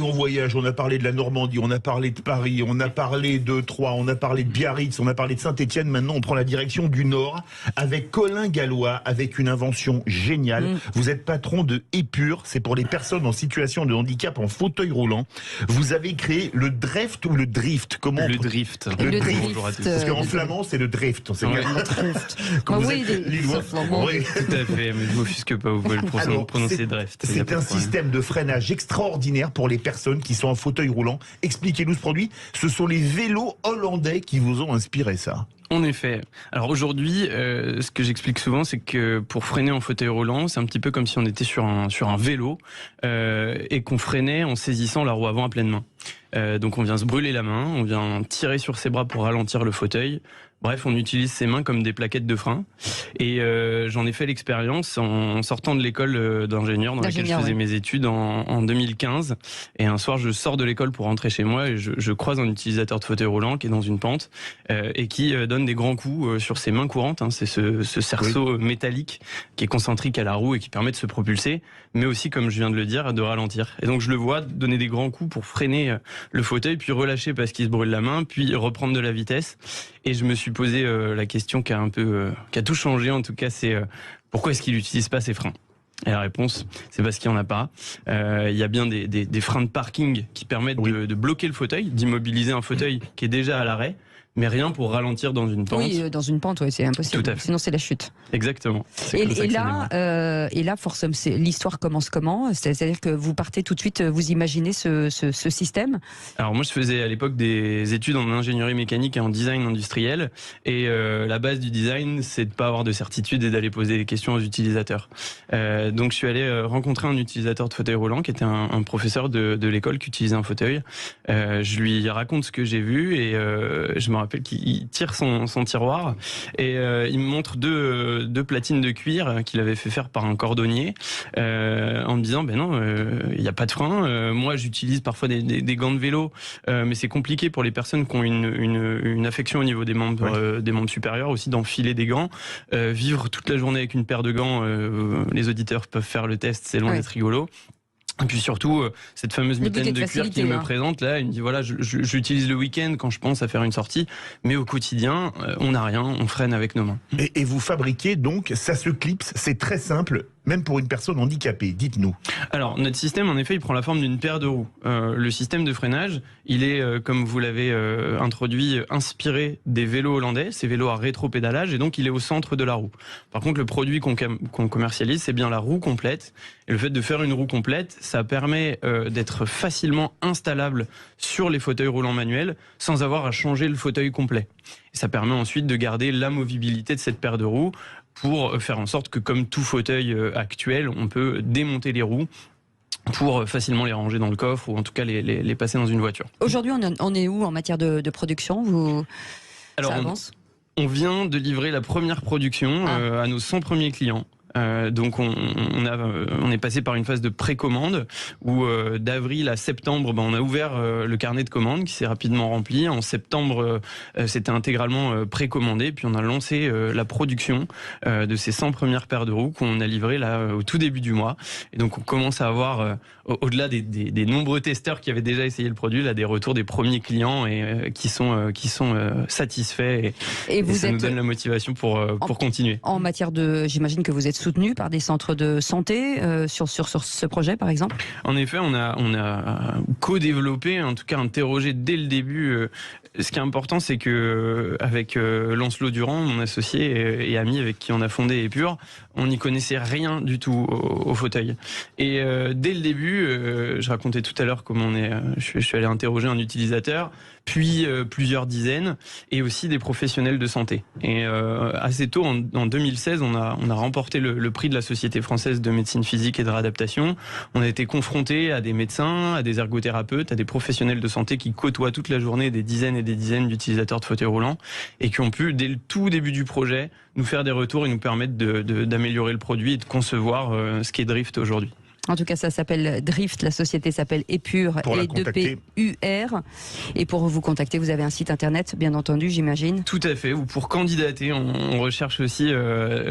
Allez, on voyage, on a parlé de la Normandie, on a parlé de Paris, on a parlé de Troyes, on a parlé de Biarritz, on a parlé de Saint-Étienne. Maintenant, on prend la direction du Nord avec Colin Gallois, avec une invention géniale. Vous êtes patron de Épure, c'est pour les personnes en situation de handicap en fauteuil roulant. Vous avez créé le Dreft ou le Drift? Comment Le Drift. Le Drift. Bonjour à tous. Parce qu'en flamand, c'est le Drift. C'est Ouais. quand vous Oui, êtes lillois. Oui. Tout à fait, mais je m'offusque pas, vous pouvez le Alors, prononcer Drift. Il y a C'est pas un de problème. système de freinage extraordinaire pour les personnes qui sont en fauteuil roulant. Expliquez-nous ce produit. Ce sont les vélos hollandais qui vous ont inspiré ça. En effet. Alors aujourd'hui, ce que j'explique souvent, c'est que pour freiner en fauteuil roulant, c'est un petit peu comme si on était sur un vélo et qu'on freinait en saisissant la roue avant à pleine main. Donc on vient se brûler la main, on vient tirer sur ses bras pour ralentir le fauteuil. Bref, on utilise ses mains comme des plaquettes de frein. Et j'en ai fait l'expérience en sortant de l'école d'ingénieur dans laquelle je faisais mes études en 2015. Et un soir, je sors de l'école pour rentrer chez moi et je croise un utilisateur de fauteuil roulant qui est dans une pente et qui donne des grands coups sur ses mains courantes. C'est ce cerceau métallique qui est concentrique à la roue et qui permet de se propulser, mais aussi, comme je viens de le dire, de ralentir. Et donc je le vois donner des grands coups pour freiner le fauteuil, puis relâcher parce qu'il se brûle la main, puis reprendre de la vitesse. Et je me suis posé la question qui a tout changé en tout cas, c'est pourquoi est-ce qu'il n'utilise pas ses freins? Et la réponse, c'est parce qu'il n'y en a pas. Il y a bien des freins de parking qui permettent de bloquer le fauteuil, d'immobiliser un fauteuil qui est déjà à l'arrêt, mais rien pour ralentir dans une pente. Oui, dans une pente, c'est impossible. Tout à fait. Sinon, c'est la chute. Exactement. Et là, forcément, l'histoire commence comment? C'est-à-dire que vous partez tout de suite, vous imaginez ce système? Alors moi, je faisais à l'époque des études en ingénierie mécanique et en design industriel. Et la base du design, c'est de pas avoir de certitude et d'aller poser des questions aux utilisateurs. Donc je suis allé rencontrer un utilisateur de fauteuil roulant qui était un professeur de l'école qui utilisait un fauteuil. Je lui raconte ce que j'ai vu et je me rappelle qu'il tire son tiroir et il me montre deux platines de cuir qu'il avait fait faire par un cordonnier en me disant non, il n'y a pas de frein. Moi j'utilise parfois des gants de vélo, mais c'est compliqué pour les personnes qui ont une affection au niveau des membres supérieurs aussi d'enfiler des gants. Vivre toute la journée avec une paire de gants, les auditeurs peuvent faire le test, c'est loin d'être rigolo. Et puis surtout, cette fameuse mitaine de cuir qu'il me présente, là, il me dit voilà, j'utilise le week-end quand je pense à faire une sortie, mais au quotidien, on n'a rien, on freine avec nos mains. Et vous fabriquez donc, ça se clipse, c'est très simple, même pour une personne handicapée, dites-nous. Alors, notre système, en effet, il prend la forme d'une paire de roues. Le système de freinage, il est, comme vous l'avez introduit, inspiré des vélos hollandais, ces vélos à rétro-pédalage, et donc il est au centre de la roue. Par contre, le produit qu'on commercialise, c'est bien la roue complète. Et le fait de faire une roue complète, ça permet d'être facilement installable sur les fauteuils roulants manuels, sans avoir à changer le fauteuil complet. Et ça permet ensuite de garder la mobilité de cette paire de roues, pour faire en sorte que, comme tout fauteuil actuel, on peut démonter les roues pour facilement les ranger dans le coffre ou en tout cas les passer dans une voiture. Aujourd'hui, on est où en matière de production? Alors, ça avance? On vient de livrer la première production à nos 100 premiers clients. Donc on est passé par une phase de précommande où d'avril à septembre on a ouvert le carnet de commandes qui s'est rapidement rempli. En septembre c'était intégralement précommandé, puis on a lancé la production de ces 100 premières paires de roues qu'on a livrées là au tout début du mois. Et donc on commence à avoir au-delà des nombreux testeurs qui avaient déjà essayé le produit, là des retours des premiers clients et qui sont satisfaits et ça nous donne la motivation pour continuer. En matière j'imagine que vous êtes soutenu par des centres de santé sur ce projet, par exemple? En effet, on a co-développé, en tout cas interrogé dès le début. Ce qui est important, c'est que avec Lancelot Durand, mon associé et ami avec qui on a fondé Épure, on n'y connaissait rien du tout au fauteuil. Et dès le début, je racontais tout à l'heure comment je suis allé interroger un utilisateur, puis plusieurs dizaines, et aussi des professionnels de santé. Et assez tôt, en 2016, on a remporté le prix de la Société française de médecine physique et de réadaptation. On a été confronté à des médecins, à des ergothérapeutes, à des professionnels de santé qui côtoient toute la journée des dizaines et des dizaines d'utilisateurs de fauteuils roulants et qui ont pu, dès le tout début du projet, nous faire des retours et nous permettre d'améliorer le produit et de concevoir ce qu'est Drift aujourd'hui. En tout cas, ça s'appelle Drift, la société s'appelle Épure Pour la et contacter. 2PUR. Et pour vous contacter, vous avez un site internet, bien entendu, j'imagine. Tout à fait, ou pour candidater, on recherche aussi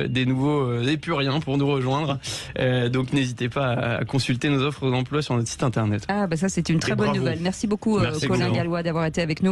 des nouveaux épuriens pour nous rejoindre. Donc n'hésitez pas à consulter nos offres d'emploi sur notre site internet. Ah, bah ça, c'est une très Et bonne bravo. nouvelle. Merci beaucoup, Merci, Colin Xavier. Gallois, d'avoir été avec nous.